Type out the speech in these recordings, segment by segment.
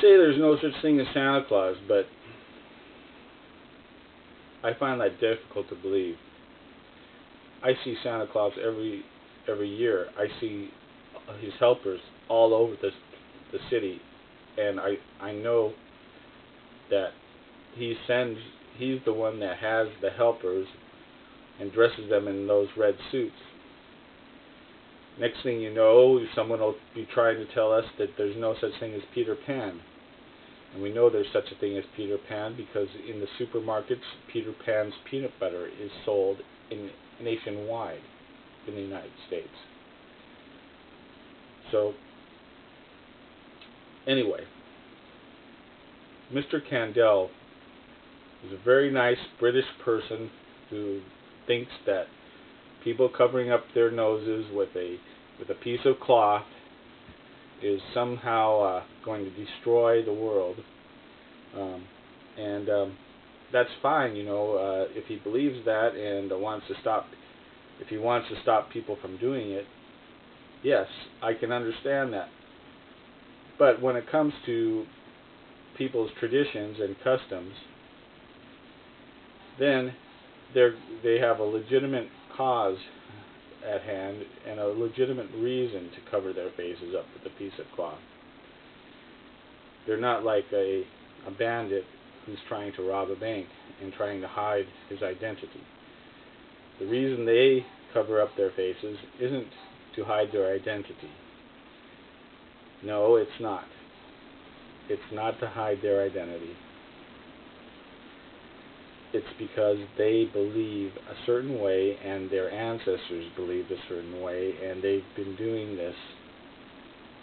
say there's no such thing as Santa Claus, but I find that difficult to believe. I see Santa Claus every year. I see his helpers all over the city, and I know that he's the one that has the helpers and dresses them in those red suits. Next thing you know, someone will be trying to tell us that there's no such thing as Peter Pan. And we know there's such a thing as Peter Pan because in the supermarkets, Peter Pan's peanut butter is sold nationwide in the United States. So, anyway, Mr. Candell is a very nice British person who thinks that people covering up their noses with a piece of cloth is somehow going to destroy the world, and that's fine, if he believes that and if he wants to stop people from doing it. Yes, I can understand that. But when it comes to people's traditions and customs, then they have a legitimate cause at hand and a legitimate reason to cover their faces up with a piece of cloth. They're not like a bandit who's trying to rob a bank and trying to hide his identity. The reason they cover up their faces isn't to hide their identity. No, it's not. It's not to hide their identity. It's because they believe a certain way and their ancestors believed a certain way, and they've been doing this,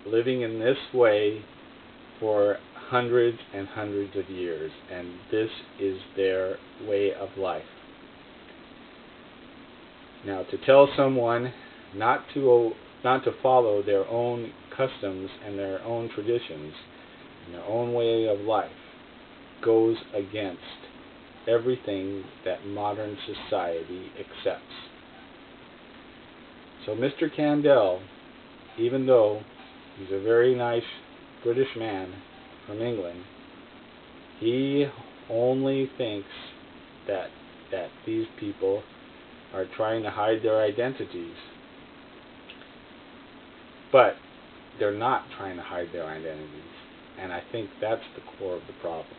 living in this way for hundreds and hundreds of years, and this is their way of life. Now, to tell someone not to follow their own customs and their own traditions and their own way of life goes against everything that modern society accepts. So Mr. Candell, even though he's a very nice British man from England, he only thinks that these people are trying to hide their identities. But they're not trying to hide their identities. And I think that's the core of the problem.